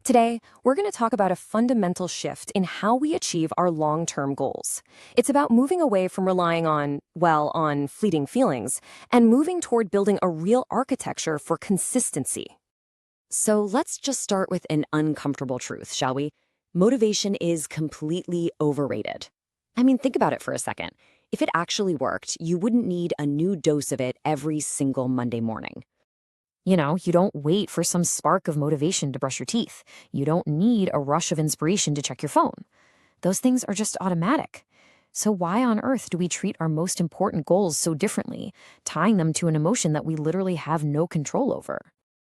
Today, we're going to talk about a fundamental shift in how we achieve our long-term goals. It's about moving away from relying on fleeting feelings and moving toward building a real architecture for consistency. So let's just start with an uncomfortable truth, shall we? Motivation is completely overrated. I mean, think about it for a second. If it actually worked, you wouldn't need a new dose of it every single Monday morning. You don't wait for some spark of motivation to brush your teeth. You don't need a rush of inspiration to check your phone. Those things are just automatic. So why on earth do we treat our most important goals so differently, tying them to an emotion that we literally have no control over?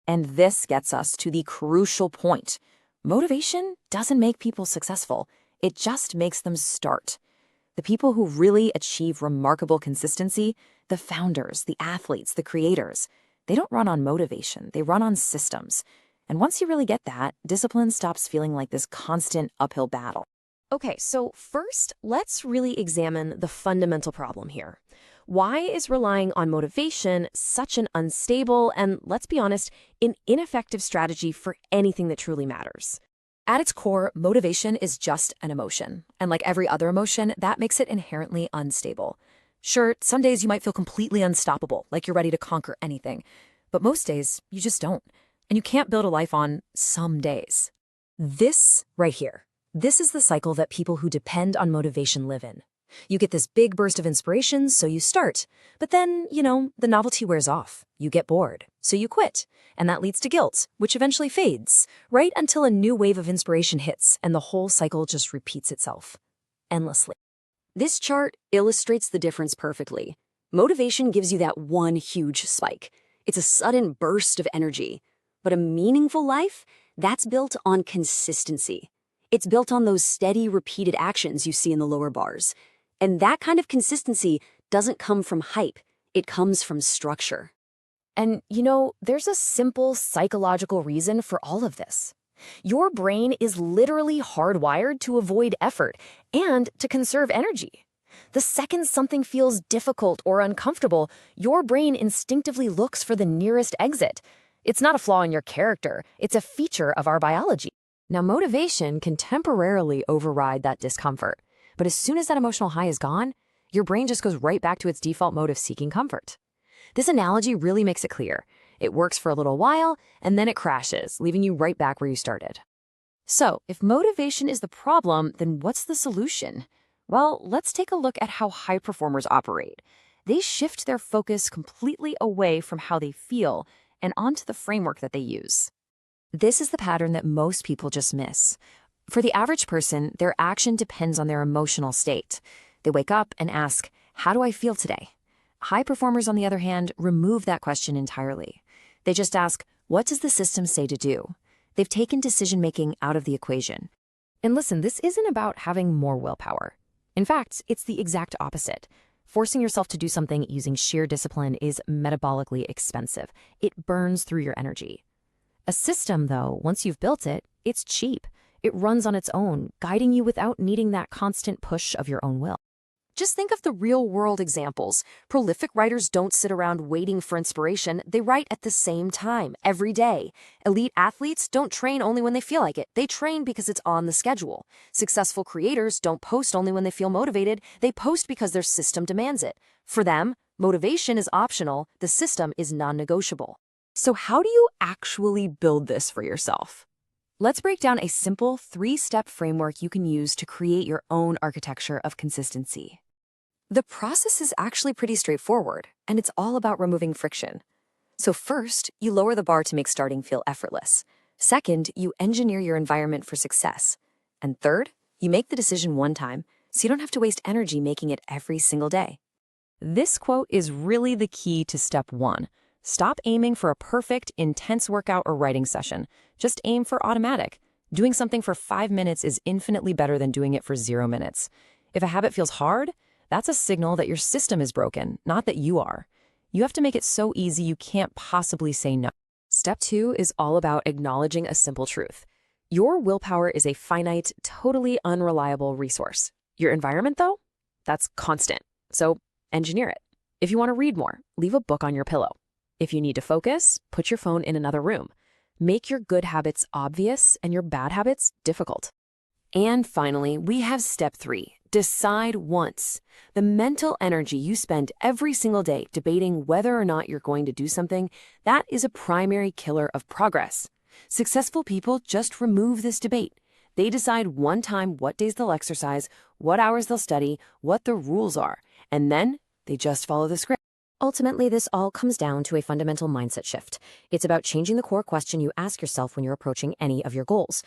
And this gets us to the crucial point. Motivation doesn't make people successful. It just makes them start. The people who really achieve remarkable consistency, the founders, the athletes, the creators, they don't run on motivation, they run on systems. And once you really get that, discipline stops feeling like this constant uphill battle. Okay, so first, let's really examine the fundamental problem here. Why is relying on motivation such an unstable and, let's be honest, an ineffective strategy for anything that truly matters? At its core, motivation is just an emotion. And like every other emotion, that makes it inherently unstable. Sure, some days you might feel completely unstoppable, like you're ready to conquer anything. But most days, you just don't. And you can't build a life on some days. This right here, this is the cycle that people who depend on motivation live in. You get this big burst of inspiration, so you start. But then, the novelty wears off. You get bored, so you quit. And that leads to guilt, which eventually fades, right until a new wave of inspiration hits and the whole cycle just repeats itself. Endlessly. This chart illustrates the difference perfectly. Motivation gives you that one huge spike. It's a sudden burst of energy. But a meaningful life, that's built on consistency. It's built on those steady, repeated actions you see in the lower bars. And that kind of consistency doesn't come from hype. It comes from structure. And, there's a simple psychological reason for all of this. Your brain is literally hardwired to avoid effort and to conserve energy. The second something feels difficult or uncomfortable, your brain instinctively looks for the nearest exit. It's not a flaw in your character, it's a feature of our biology. Now, motivation can temporarily override that discomfort, but as soon as that emotional high is gone, your brain just goes right back to its default mode of seeking comfort. This analogy really makes it clear. It works for a little while, and then it crashes, leaving you right back where you started. So, if motivation is the problem, then what's the solution? Well, let's take a look at how high performers operate. They shift their focus completely away from how they feel and onto the framework that they use. This is the pattern that most people just miss. For the average person, their action depends on their emotional state. They wake up and ask, "How do I feel today?" High performers, on the other hand, remove that question entirely. They just ask, "What does the system say to do?" They've taken decision-making out of the equation. And listen, this isn't about having more willpower. In fact, it's the exact opposite. Forcing yourself to do something using sheer discipline is metabolically expensive. It burns through your energy. A system, though, once you've built it, it's cheap. It runs on its own, guiding you without needing that constant push of your own will. Just think of the real-world examples. Prolific writers don't sit around waiting for inspiration. They write at the same time, every day. Elite athletes don't train only when they feel like it. They train because it's on the schedule. Successful creators don't post only when they feel motivated. They post because their system demands it. For them, motivation is optional. The system is non-negotiable. So how do you actually build this for yourself? Let's break down a simple 3-step framework you can use to create your own architecture of consistency. The process is actually pretty straightforward, and it's all about removing friction. So first, you lower the bar to make starting feel effortless. Second, you engineer your environment for success. And third, you make the decision one time, so you don't have to waste energy making it every single day. This quote is really the key to step 1. Stop aiming for a perfect, intense workout or writing session. Just aim for automatic. Doing something for 5 minutes is infinitely better than doing it for 0 minutes. If a habit feels hard, that's a signal that your system is broken, not that you are. You have to make it so easy you can't possibly say no. Step 2 is all about acknowledging a simple truth. Your willpower is a finite, totally unreliable resource. Your environment, though, that's constant. So engineer it. If you want to read more, leave a book on your pillow. If you need to focus, put your phone in another room. Make your good habits obvious and your bad habits difficult. And finally, we have step 3, decide once. The mental energy you spend every single day debating whether or not you're going to do something, that is a primary killer of progress. Successful people just remove this debate. They decide one time what days they'll exercise, what hours they'll study, what the rules are, and then they just follow the script. Ultimately, this all comes down to a fundamental mindset shift. It's about changing the core question you ask yourself when you're approaching any of your goals.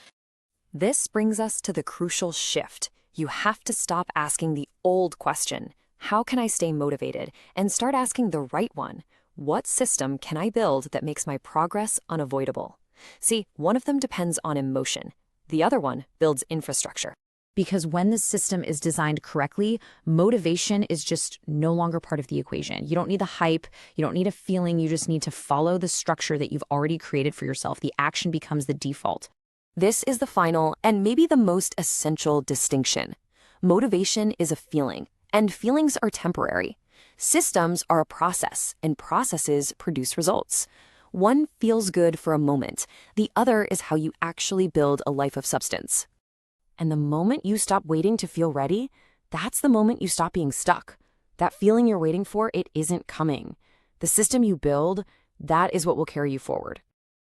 This brings us to the crucial shift. You have to stop asking the old question, how can I stay motivated, and start asking the right one, what system can I build that makes my progress unavoidable? See, one of them depends on emotion. The other one builds infrastructure. Because when the system is designed correctly, motivation is just no longer part of the equation. You don't need the hype, you don't need a feeling, you just need to follow the structure that you've already created for yourself. The action becomes the default. This is the final and maybe the most essential distinction. Motivation is a feeling, and feelings are temporary. Systems are a process, and processes produce results. One feels good for a moment. The other is how you actually build a life of substance. And the moment you stop waiting to feel ready, that's the moment you stop being stuck. That feeling you're waiting for, it isn't coming. The system you build, that is what will carry you forward.